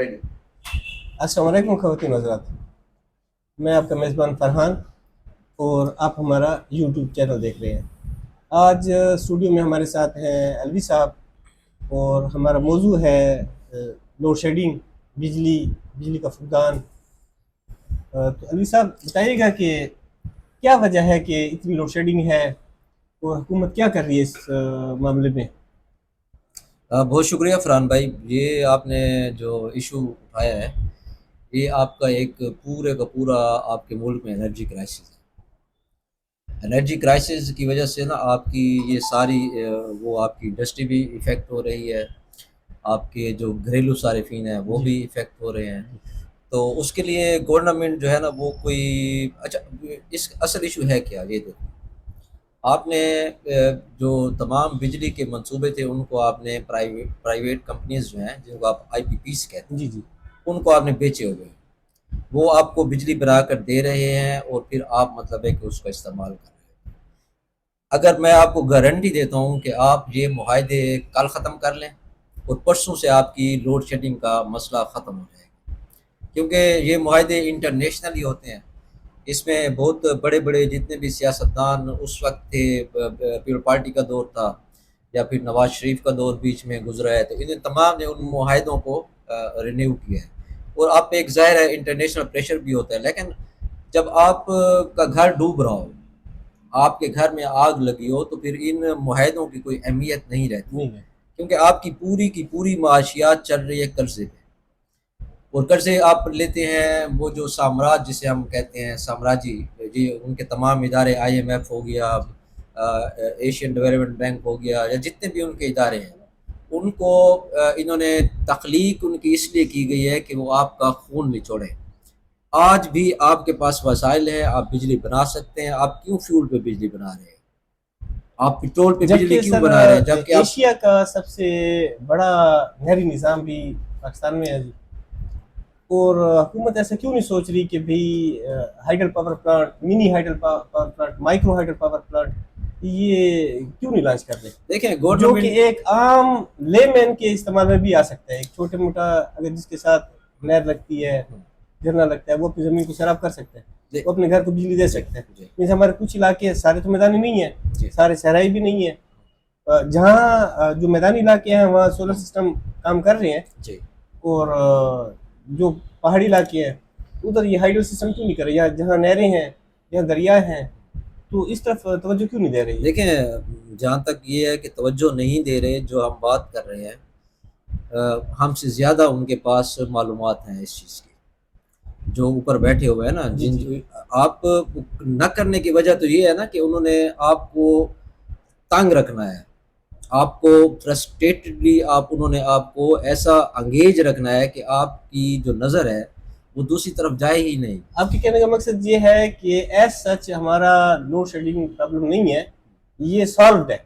अस्सलाम वालेकुम ख़वातीन हज़रात, मैं आपका मेज़बान फ़रहान और आप हमारा यूट्यूब चैनल देख रहे हैं। आज स्टूडियो में हमारे साथ हैं अलवी साहब और हमारा मौजू है लोड शेडिंग, बिजली का फुक़दान। तो अलवी साहब बताइएगा कि क्या वजह है कि इतनी लोड शेडिंग है और हुकूमत क्या कर रही है इस मामले में? बहुत शुक्रिया फरहान भाई। ये आपने जो इशू उठाया है, ये आपका एक पूरे का पूरा आपके मुल्क में एनर्जी क्राइसिस है। एनर्जी क्राइसिस की वजह से ना आपकी ये सारी वो आपकी इंडस्ट्री भी इफ़ेक्ट हो रही है, आपके जो घरेलू सारिफिन हैं वो जी भी इफ़ेक्ट हो रहे हैं। तो उसके लिए गवर्नमेंट जो है ना वो कोई अच्छा, इस असल इशू है क्या, ये देखो। आपने जो तमाम बिजली के मंसूबे थे उनको आपने प्राइवेट कंपनीज जो हैं जिनको आप आईपीपीस कहते जी हैं, जी उनको आपने बेचे हुए हैं। वो आपको बिजली बना कर दे रहे हैं और फिर आप मतलब है कि उसका इस्तेमाल कर रहे हैं। अगर मैं आपको गारंटी देता हूँ कि आप ये मुआहदे कल ख़त्म कर लें और परसों से आपकी लोड शेडिंग का मसला ख़त्म हो जाएगा, क्योंकि ये मुआहदे इंटरनेशनली होते हैं। इसमें बहुत बड़े बड़े जितने भी सियासतदान उस वक्त थे, पीपल पार्टी का दौर था या फिर नवाज शरीफ का दौर बीच में गुजरा है, तो इन तमाम ने उन मुआहदों को रिन्यू किया है। और आप पे एक ज़ाहिर है इंटरनेशनल प्रेशर भी होता है, लेकिन जब आप का घर डूब रहा हो, आपके घर में आग लगी हो, तो फिर इन मुआहदों की कोई अहमियत नहीं रहती, नहीं है। क्योंकि आपकी पूरी की पूरी माशियात चल रही है कर्जे पे। और कर्जे आप लेते हैं, वो जो साम्राज्य जिसे हम कहते हैं साम्राज्य जी, उनके तमाम इदारे आईएमएफ हो गया, एशियन डेवलपमेंट बैंक हो गया, या जितने भी उनके इदारे हैं, उनको इन्होंने तख्लीक उनकी इसलिए की गई है कि वो आपका खून निचोड़ें। आज भी आपके पास वसाइल है, आप बिजली बना सकते हैं, आप क्यों फ्यूल पे बिजली बना रहे हैं, आप पेट्रोल पे बिजली जबकि क्यों सर बना रहे हैं, जबकि आप एशिया का सबसे बड़ा नहरी निज़ाम भी पाकिस्तान में है जी। और हुकूमत ऐसा क्यों नहीं सोच रही कि भाई hydel power plant, mini hydel power plant, micro hydel power plant ये क्यों नहीं लॉन्च कर रहे, देखें जो कि गवर्नमेंट। एक आम लेमैन के इस्तेमाल में भी आ सकता है। एक छोटे मोटा अगर जिसके साथ नहर लगती है, झरना लगता है, वो अपनी ज़मीन को सैराब कर सकता है, वो अपने घर को बिजली दे सकता है। जैसे हमारे कुछ इलाके सारे तो मैदानी नहीं है, सारे सहराई भी नहीं है। जहाँ जो मैदानी इलाके हैं वहाँ सोलर सिस्टम काम कर रहे हैं, और जो पहाड़ी इलाके हैं उधर ये हाइडल सिस्टम क्यों नहीं कर रहे? यहाँ जहाँ नहरें हैं, जहाँ दरिया हैं, तो इस तरफ तवज्जो क्यों नहीं दे रही? देखें जहाँ तक ये है कि तवज्जो नहीं दे रहे, जो हम बात कर रहे हैं, हमसे ज़्यादा उनके पास मालूमात हैं इस चीज़ की, जो ऊपर बैठे हुए हैं ना, जिन आप न करने की वजह तो ये है ना कि उन्होंने आपको तंग रखना है, आपको फ्रस्ट्रेटेडली उन्होंने आपको ऐसा अंगेज रखना है कि आपकी जो नज़र है वो दूसरी तरफ जाए ही नहीं। आपके कहने का मकसद ये है कि एज सच हमारा लोड शेडिंग प्रॉब्लम नहीं है, ये सॉल्व है,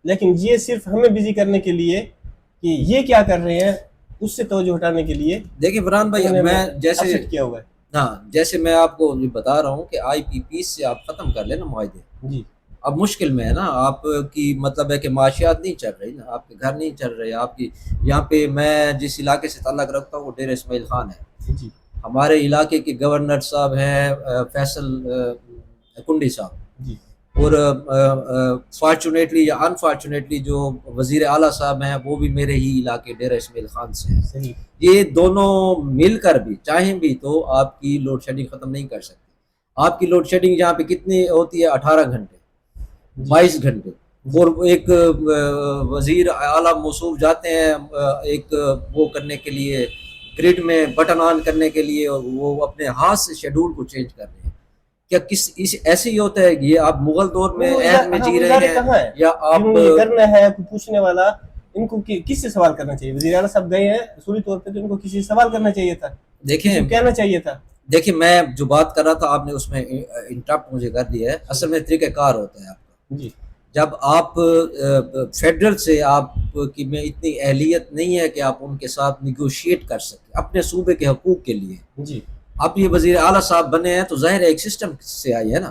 लेकिन ये सिर्फ हमें बिजी करने के लिए कि ये क्या कर रहे हैं उससे तवज्जो हटाने के लिए। देखिए फरहान भाई, मैं जैसे किया हुआ है। हाँ, जैसे मैं आपको बता रहा हूँ कि आईपीपी से आप ख़त्म कर लेना मुआहदे। जी अब मुश्किल में है ना आपकी, मतलब है कि माशियात नहीं चल रही ना, आपके घर नहीं चल रहे आपकी। यहाँ पे मैं जिस इलाके से ताल्लुक़ रखता हूँ वो डेरा इस्माइल खान है जी हमारे इलाके के गवर्नर साहब हैं फैसल कुंडी साहब। जी और फॉर्चुनेटली या अनफॉर्चुनेटली जो वज़ीर आला साहब हैं वो भी मेरे ही इलाके डेरा इस्माइल खान से हैं। सही। ये दोनों मिलकर भी चाहें भी तो आपकी लोड शेडिंग ख़त्म नहीं कर सकते। आपकी लोड शेडिंग यहाँ पे कितनी होती है, 18 घंटे, 22 घंटे। और एक वज़ीर आला मौसूफ जाते हैं एक वो करने के लिए, ग्रिड में बटन ऑन करने के लिए, और वो अपने हाथ से शेड्यूल को चेंज कर रहे हैं। क्या किस इस ऐसे ही होता है? ये आप मुगल दौर में ऐद में जी रहे हैं या आप ये करना है कोई पूछने वाला? इनको किससे सवाल करना चाहिए? वज़ीर आला साहब गए हैं उसूली तौर पे, तो इनको किसी से सवाल करना चाहिए था, देखें कहना चाहिए था। देखिए मैं जो बात कर रहा था आपने उसमें इंटरप्ट मुझे कर दिया है। असल में तरीक़ाकार होता है आपका जी, जब आप फेडरल से आपकी में इतनी अहलियत नहीं है कि आप उनके साथ निगोशिएट कर सकें अपने सूबे के हकूक़ के लिए। जी आप ये वज़ीर आला साहब बने हैं तो ज़ाहिर है एक सिस्टम से आए हैं ना।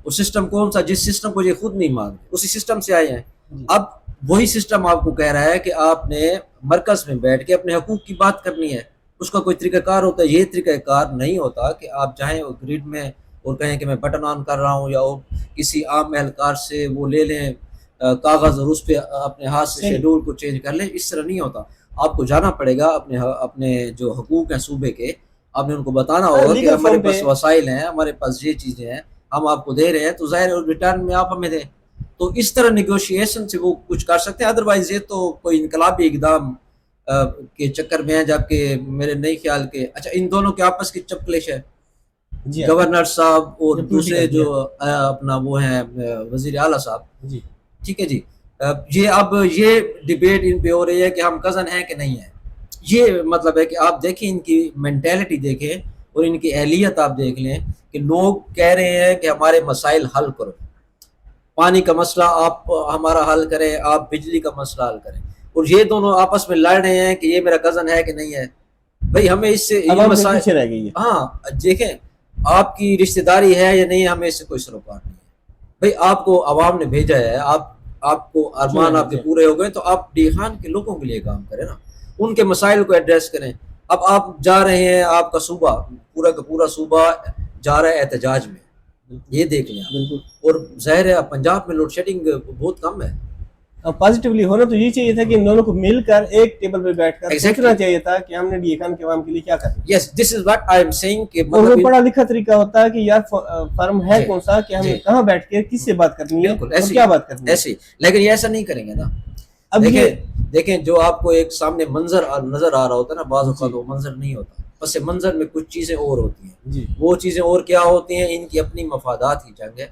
वो सिस्टम कौन सा? जिस सिस्टम को ये खुद नहीं मान रहे, उसी सिस्टम से आए हैं। अब वही सिस्टम आपको कह रहा है कि आपने मरकज़ में बैठ के अपने हकूक़ की बात करनी है। اس کا کوئی طریقہ کار ہوتا ہے. یہ طریقہ کار نہیں ہوتا کہ آپ جائیں اور گریڈ میں اور کہیں کہ میں بٹن آن کر رہا ہوں، یا کسی عام اہلکار سے وہ لے لیں کاغذ اور اس پہ اپنے ہاتھ سے شیڈول کو چینج کر لیں. اس طرح نہیں ہوتا. آپ کو جانا پڑے گا، اپنے جو حقوق ہیں صوبے کے آپ نے ان کو بتانا ہوگا کہ ہمارے پاس وسائل ہیں، ہمارے پاس یہ چیزیں ہیں، ہم آپ کو دے رہے ہیں، تو ظاہر ریٹرن میں آپ ہمیں دیں. تو اس طرح نیگوشیشن سے وہ کچھ کر سکتے ہیں. ادروائز یہ تو کوئی انقلابی اقدام کے چکر میں ہے. جبکہ میرے نہیں خیال کے اچھا ان دونوں کے آپس کی چپکلش ہے، گورنر صاحب اور دوسرے جو اپنا وہ ہیں وزیر اعلیٰ صاحب. ٹھیک ہے جی. یہ اب یہ ڈیبیٹ ان پہ ہو رہی ہے کہ ہم کزن ہیں کہ نہیں ہیں. یہ مطلب ہے کہ آپ دیکھیں ان کی مینٹیلٹی دیکھیں اور ان کی اہلیت آپ دیکھ لیں کہ لوگ کہہ رہے ہیں کہ ہمارے مسائل حل کرو، پانی کا مسئلہ آپ ہمارا حل کریں، آپ بجلی کا مسئلہ حل کریں. اور یہ دونوں آپس میں لڑ رہے ہیں کہ یہ میرا کزن ہے کہ نہیں ہے. بھائی ہمیں اس سے پیچھے رہ گئی ہے. ہاں دیکھیں آپ کی رشتہ داری ہے یا نہیں، ہمیں اس سے کوئی سروکار نہیں ہے. بھائی آپ کو عوام نے بھیجا ہے، آپ کو ارمان آپ کے پورے ہو گئے تو آپ ڈی خان کے لوگوں کے لیے کام کریں نا، ان کے مسائل کو ایڈریس کریں. اب آپ جا رہے ہیں، آپ کا صوبہ پورا کا پورا صوبہ جا رہا ہے احتجاج میں، یہ دیکھ لیں. بالکل. اور ظاہر ہے پنجاب میں لوڈ شیڈنگ بہت کم ہے. پازیٹیولی ہونا تو یہ چاہیے تھا کہ ان دونوں کو مل کر ایک ٹیبل پہ بیٹھ کر سوچنا چاہیے تھا کہ ہم نے ڈی خان کے عوام کے لیے کیا کرنا. Yes this is what I am saying کہ وہ پڑھا لکھا طریقہ ہوتا ہے کہ یار فرم ہے کون سا، کہ ہمیں کہاں بیٹھ کے کس سے بات کرنی ہے اور کیا بات کرنی ہے. ایسے لیکن یہ ایسا نہیں کریں گے نا. اب دیکھیں جو آپ کو ایک سامنے منظر نظر آ رہا ہوتا ہے نا، بعض اوقات وہ منظر نہیں ہوتا. پس منظر میں کچھ چیزیں اور ہوتی ہیں. وہ چیزیں اور کیا ہوتی ہیں؟ ان کی اپنی مفادات کی جنگ ہے.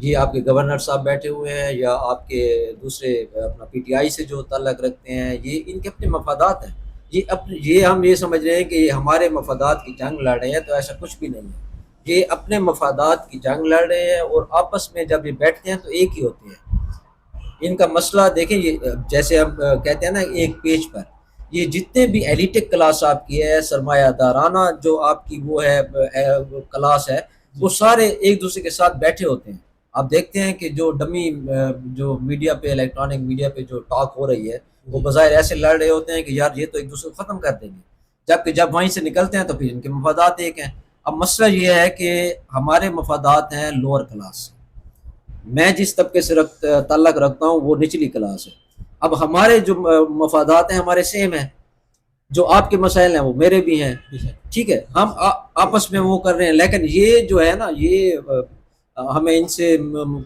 یہ آپ کے گورنر صاحب بیٹھے ہوئے ہیں یا آپ کے دوسرے اپنا پی ٹی آئی سے جو تعلق رکھتے ہیں، یہ ان کے اپنے مفادات ہیں. یہ ہم یہ سمجھ رہے ہیں کہ یہ ہمارے مفادات کی جنگ لڑ رہے ہیں، تو ایسا کچھ بھی نہیں ہے. یہ اپنے مفادات کی جنگ لڑ رہے ہیں اور آپس میں جب یہ بیٹھتے ہیں تو ایک ہی ہوتے ہیں. ان کا مسئلہ دیکھیں، یہ جیسے ہم کہتے ہیں نا ایک پیج پر یہ جتنے بھی ایلیٹک کلاس آپ کی ہے، سرمایہ دارانہ جو آپ کی وہ ہے کلاس ہے، وہ سارے ایک دوسرے کے ساتھ بیٹھے ہوتے ہیں. آپ دیکھتے ہیں کہ جو ڈمی جو میڈیا پہ الیکٹرانک میڈیا پہ جو ٹاک ہو رہی ہے، وہ بظاہر ایسے لڑ رہے ہوتے ہیں کہ یار یہ تو ایک دوسرے کو ختم کر دیں گے، جبکہ جب وہیں سے نکلتے ہیں تو پھر ان کے مفادات ایک ہیں. اب مسئلہ یہ ہے کہ ہمارے مفادات ہیں لوور کلاس. میں جس طبقے سے تعلق رکھتا ہوں وہ نچلی کلاس ہے. اب ہمارے جو مفادات ہیں ہمارے سیم ہیں، جو آپ کے مسائل ہیں وہ میرے بھی ہیں. ٹھیک ہے، ہم آپس میں وہ کر رہے ہیں. لیکن یہ جو ہے نا، یہ ہمیں ان سے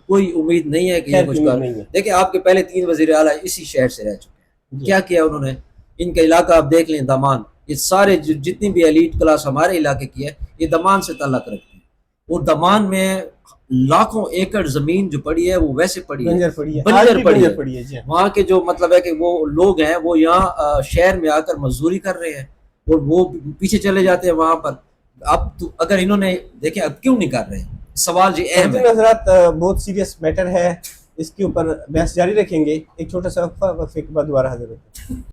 کوئی امید نہیں ہے کہ یہ کچھ کر. دیکھیں آپ کے پہلے 3 وزیر اعلیٰ اسی شہر سے رہ چکے ہیں. کیا کیا انہوں نے؟ ان کا علاقہ آپ دیکھ لیں، دامان. یہ سارے جتنی بھی ایلیٹ کلاس ہمارے علاقے کی ہے یہ دمان سے تعلق رکھتے ہیں. اور دمان میں لاکھوں ایکڑ زمین جو پڑی ہے وہ ویسے پڑی ہے، بنجر پڑی ہے. وہاں کے جو مطلب ہے کہ وہ لوگ ہیں وہ یہاں شہر میں آ کر مزدوری کر رہے ہیں اور وہ پیچھے چلے جاتے ہیں وہاں پر. اب اگر انہوں نے دیکھیں اب کیوں نہیں کر رہے ہیں، سوال یہ اہم ہے. حضرات بہت سیریس میٹر ہے، اس کے اوپر بحث جاری رکھیں گے. ایک چھوٹا سا وقفہ، وقفے کے بعد دوبارہ حاضر ہوتے ہیں.